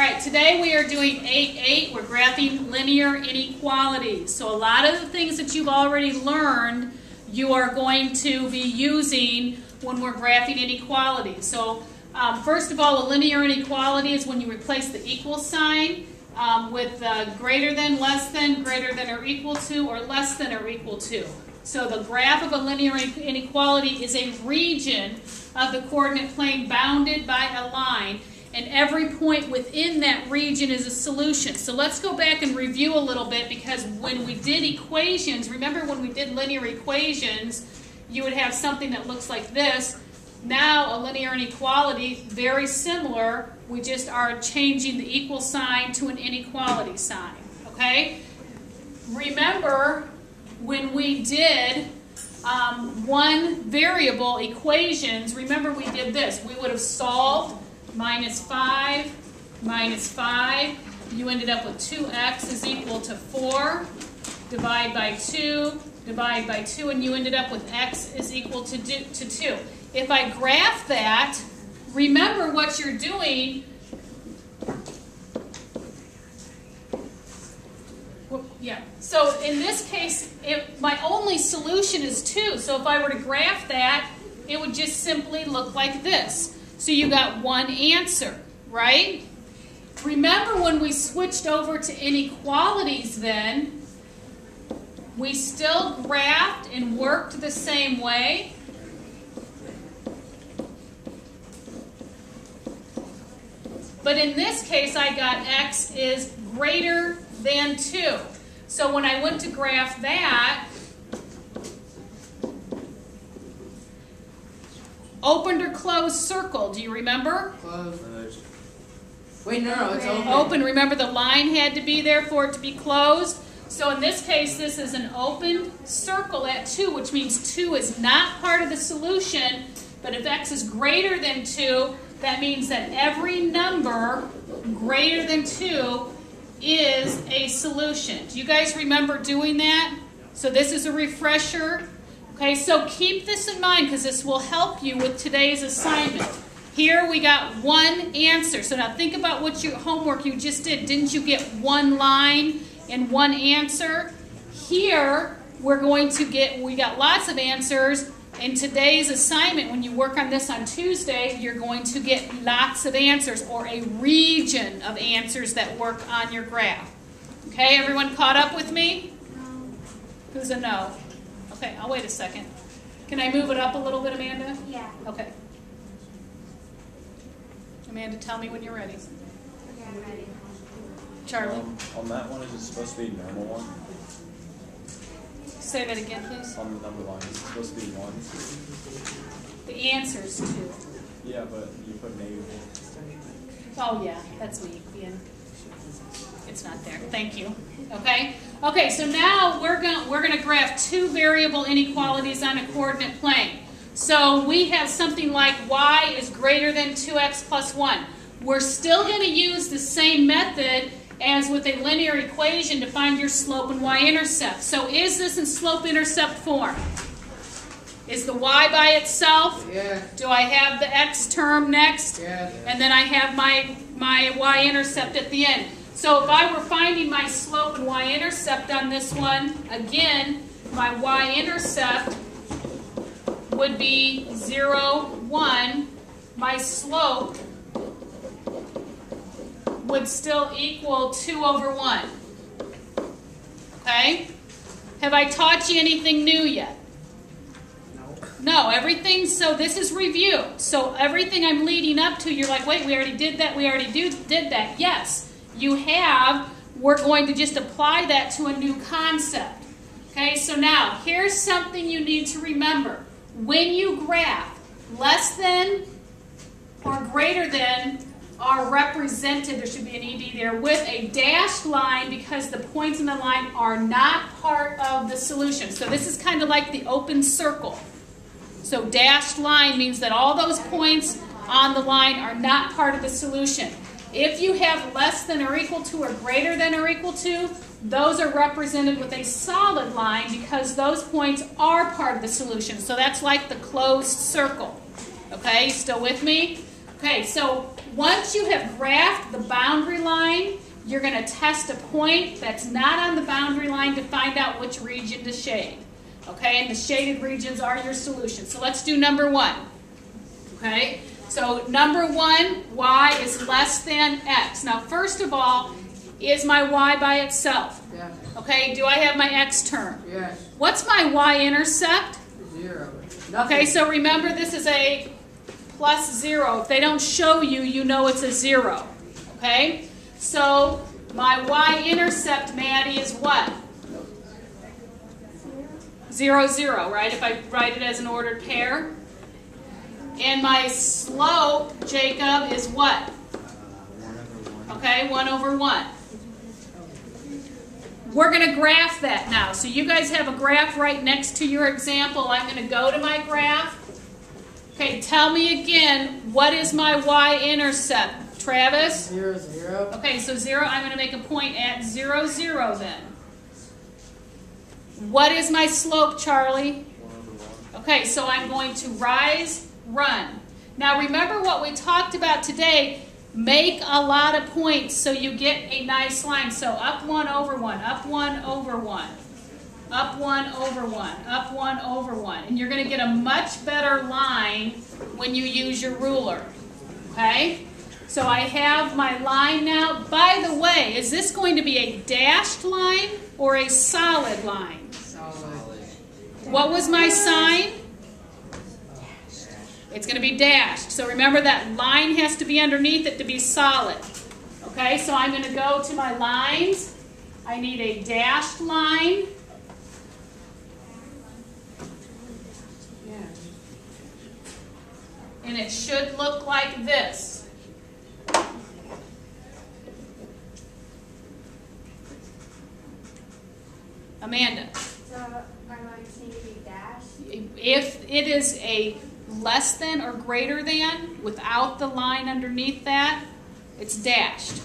right, today we are doing 8-8. We're graphing linear inequalities. So a lot of the things that you've already learned, you are going to be using when we're graphing inequalities. So first of all, a linear inequality is when you replace the equal sign with greater than, less than, greater than or equal to, or less than or equal to. So the graph of a linear inequality is a region of the coordinate plane bounded by a line, and every point within that region is a solution. So let's go back and review a little bit, because when we did equations, remember when we did linear equations, you would have something that looks like this. Now a linear inequality, very similar, we just are changing the equal sign to an inequality sign, okay? Remember when we did one variable equations, remember we did this. We would have solved minus 5, you ended up with 2x is equal to 4, divide by 2, and you ended up with x is equal to 2. If I graph that, remember what you're doing. Yeah. So in this case, my only solution is 2. So if I were to graph that, it would just simply look like this. So you got one answer, right? Remember when we switched over to inequalities then, we still graphed and worked the same way. But in this case, I got x is greater than 2. So when I went to graph that, opened or closed circle, do you remember? Closed. Wait, no, it's open. Open, remember the line had to be there for it to be closed. So in this case, this is an open circle at 2, which means 2 is not part of the solution. But if x is greater than 2, that means that every number greater than 2 is a solution. Do you guys remember doing that? So this is a refresher. Okay, so keep this in mind, because this will help you with today's assignment. Here we got one answer. So now think about what your homework you just did. Didn't you get one line and one answer? Here we're going to get, we got lots of answers. In today's assignment, when you work on this on Tuesday, you're going to get lots of answers, or a region of answers that work on your graph. Okay, everyone caught up with me? No. Who's a no? Okay, I'll wait a second. Can I move it up a little bit, Amanda? Yeah. Okay. Amanda, tell me when you're ready. Okay, I'm ready. Charlie? On that one, is it supposed to be a normal one? Say that again, please. On the number line, is it supposed to be 1? The answer's 2. Yeah, but you put negative. Oh, yeah, that's me. It's not there. Thank you. Okay? Okay, so now we're going to graph two variable inequalities on a coordinate plane. So we have something like y is greater than 2x plus 1. We're still going to use the same method as with a linear equation to find your slope and y-intercept. So is this in slope-intercept form? Is the y by itself? Yeah. Do I have the x term next? Yeah. And then I have my y-intercept at the end. So if I were finding my slope and y-intercept on this one, again, my y-intercept would be 0, 1. My slope would still equal 2 over 1. Okay? Have I taught you anything new yet? No, everything, so this is review. So everything I'm leading up to, you're like, wait, we already did that, we already did that. Yes, you have. We're going to just apply that to a new concept. Okay, so now, here's something you need to remember. When you graph, less than or greater than are represented, there should be an ED there, with a dashed line, because the points in the line are not part of the solution. So this is kind of like the open circle. So dashed line means that all those points on the line are not part of the solution. If you have less than or equal to or greater than or equal to, those are represented with a solid line, because those points are part of the solution. So that's like the closed circle. Okay, you still with me? Okay, so once you have graphed the boundary line, you're going to test a point that's not on the boundary line to find out which region to shade. Okay, and the shaded regions are your solution. So let's do number 1. Okay, so number 1, y is less than x. Now, first of all, is my y by itself? Yeah. Okay, do I have my x term? Yes. What's my y-intercept? 0. Okay, so remember this is a plus 0. If they don't show you, you know it's a 0. Okay, so my y-intercept, Maddie, is what? 0, 0, right? If I write it as an ordered pair. And my slope, Jacob, is what? 1/1. Okay, 1 over 1. We're going to graph that now. So you guys have a graph right next to your example. I'm going to go to my graph. Okay, tell me again, what is my y-intercept? Travis? 0, 0. Okay, so 0, I'm going to make a point at 0, 0 then. What is my slope, Charlie? 1/1. Okay, so I'm going to rise, run. Now remember what we talked about today. Make a lot of points so you get a nice line. So up 1 over 1, up 1 over 1, up 1 over 1, up 1 over 1. And you're going to get a much better line when you use your ruler. Okay? So I have my line now. By the way, is this going to be a dashed line or a solid line? Solid. What was my sign? It's going to be dashed. So remember that line has to be underneath it to be solid. Okay, so I'm going to go to my lines. I need a dashed line. Yeah. And it should look like this. Amanda. So my lines need to be dashed? If it is a less than or greater than, without the line underneath that, it's dashed.